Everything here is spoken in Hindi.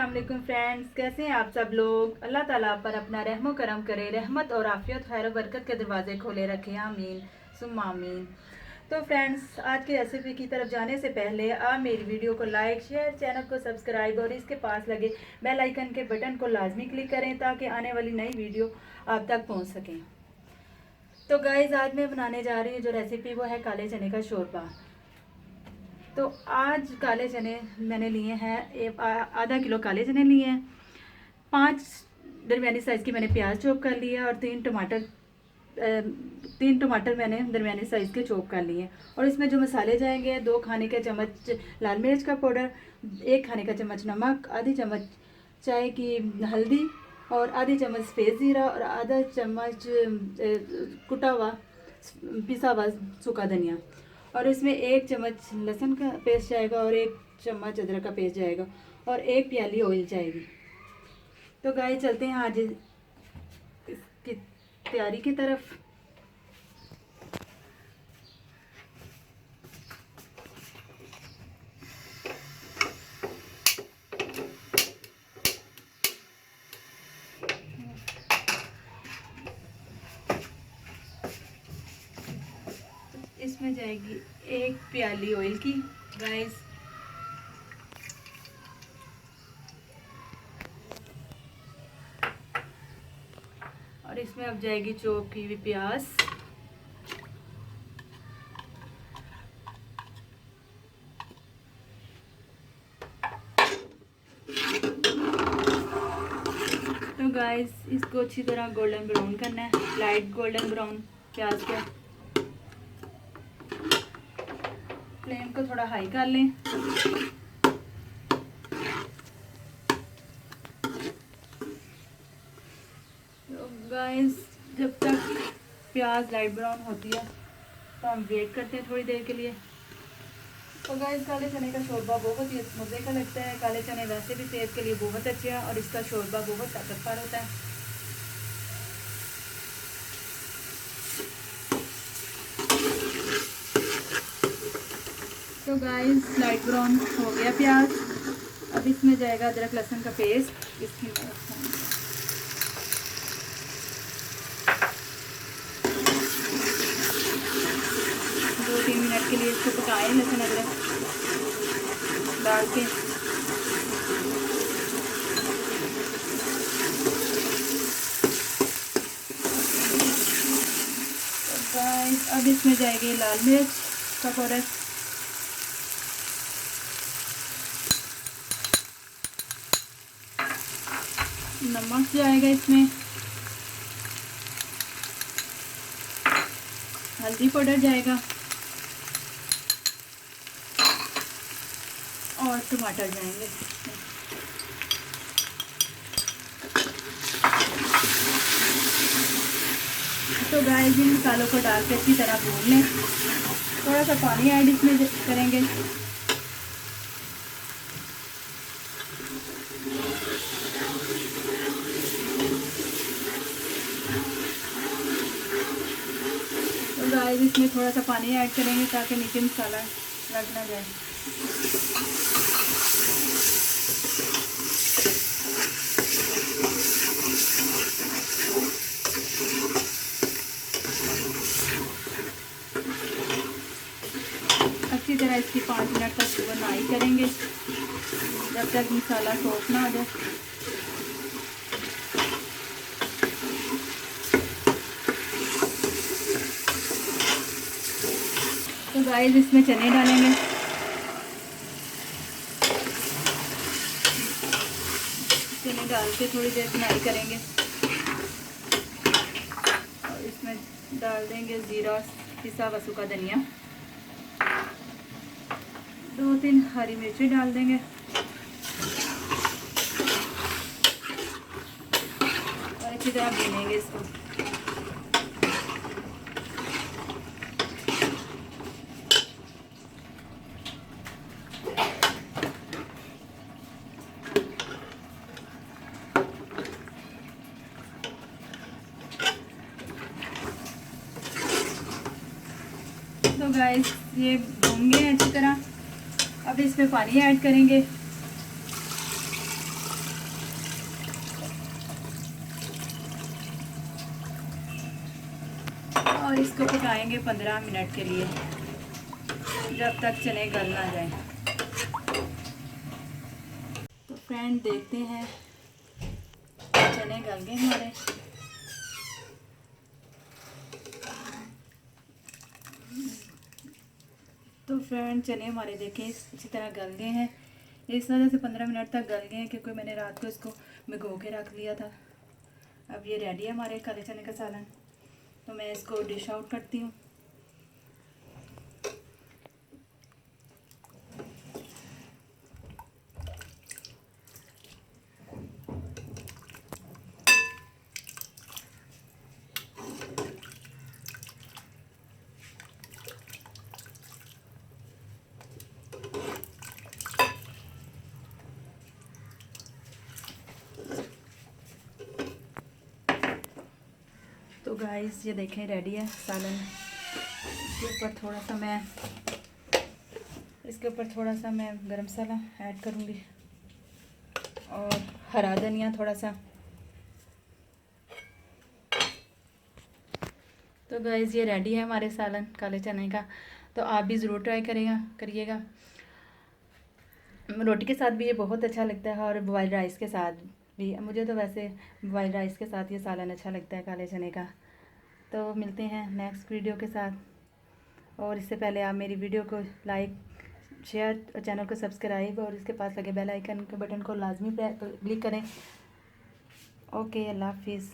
अस्सलाम वालेकुम फ्रेंड्स, कैसे हैं आप सब लोग। अल्लाह ताला आप पर अपना रहमो करम करे, रहमत और आफियत खैर और बरकत के दरवाजे खोले रखे, आमीन सुम्मा आमीन। तो फ्रेंड्स, आज की रेसिपी की तरफ जाने से पहले आप मेरी वीडियो को लाइक शेयर, चैनल को सब्सक्राइब और इसके पास लगे बेल आइकन के बटन को लाजमी क्लिक करें ताकि आने वाली नई वीडियो आप तक पहुंच सकें। तो गाइस, आज मैं बनाने जा रही हूँ जो रेसिपी, वो है काले चने का शोरबा। तो आज काले चने मैंने लिए हैं, आधा किलो काले चने लिए हैं। 5 दरमियानी साइज़ की मैंने प्याज चॉप कर लिया और 3 टमाटर मैंने दरमियानी साइज़ के चॉप कर लिए। और इसमें जो मसाले जाएंगे, 2 खाने के चम्मच लाल मिर्च का पाउडर, 1 खाने का चम्मच नमक, आधी चम्मच चाय की हल्दी और आधी चम्मच सफ़ेद ज़ीरा और आधा चम्मच कुटा हुआ पिसा हुआ सूखा धनिया। और इसमें 1 चम्मच लहसुन का पेस्ट जाएगा और 1 चम्मच अदरक का पेस्ट जाएगा और 1 प्याली ऑयल जाएगी। तो गाइस, चलते हैं आज इसकी तैयारी की तरफ। इसमें जाएगी 1 प्याली ऑयल की गाइस। और इसमें अब जाएगी चॉप की हुई प्याज। तो गाइस, इसको अच्छी तरह गोल्डन ब्राउन करना है, लाइट गोल्डन ब्राउन प्याज का। फ्लेम को थोड़ा हाई कर लें। तो गाइस, जब तक प्याज लाइट ब्राउन होती है तो हम वेट करते हैं थोड़ी देर के लिए। तो गाइस, काले चने का शोरबा बहुत ही मज़े का लगता है। काले चने वैसे भी सेहत के लिए बहुत अच्छे हैं और इसका शोरबा बहुत ताकतवर होता है। तो गाइस, लाइट ब्राउन हो गया प्याज। अब इसमें जाएगा अदरक लहसुन का पेस्ट। इसकी 2-3 मिनट के लिए इसको पकाएं, लहसुन अदरक डाल के। तो गाइस, अब इसमें जाएगी लाल मिर्च का पाउडर, नमक जाएगा इसमें, हल्दी पाउडर जाएगा और टमाटर जाएंगे। तो गाइस, इन मसालों को डाल के अच्छी तरह भून लें। थोड़ा सा पानी ऐड इसमें करेंगे। तो गाइस, इसमें थोड़ा सा पानी ऐड करेंगे ताकि नीचे मसाला लग ना जाए। अच्छी तरह इसकी 5 मिनट तक बनाई करेंगे जब तक मसाला सॉफ्ट ना हो जाए। तो गाइस, इसमें चने डालेंगे। चने डाल के थोड़ी देर बनाई करेंगे और इसमें डाल देंगे ज़ीरा, पिसा हुआ सूखा धनिया, 2-3 हरी मिर्ची डाल देंगे और अच्छी तरह भूनेंगे इसको। तो गाइस, ये भून गए अच्छी तरह। अब इसमें पानी ऐड करेंगे। इसको पकाएंगे 15 मिनट के लिए, जब तक चने गल ना जाए। तो फ्रेंड देखते हैं, चने गल गए हमारे। तो फ्रेंड चने हमारे देखें इसी तरह गल गए हैं। इस वजह से 15 मिनट तक गल गए हैं क्योंकि मैंने रात को इसको भिगो के रख लिया था। अब ये रेडी है हमारे काले चने का सालन। तो मैं इसको डिश आउट करती हूँ। तो गाइस ये देखें रेडी है सालन। इसके ऊपर थोड़ा सा मैं गरम मसाला ऐड करूँगी और हरा धनिया थोड़ा सा। तो गाइस ये रेडी है हमारे सालन काले चने का। तो आप भी ज़रूर ट्राई करिएगा। रोटी के साथ भी ये बहुत अच्छा लगता है और बॉइल्ड राइस के साथ भी। मुझे तो वैसे बॉइल्ड राइस के साथ ये सालन अच्छा लगता है काले चने का। तो मिलते हैं नेक्स्ट वीडियो के साथ, और इससे पहले आप मेरी वीडियो को लाइक, शेयर और चैनल को सब्सक्राइब और इसके पास लगे बेल आइकन के बटन को लाजमी क्लिक करें। ओके, अल्लाह हाफिज़।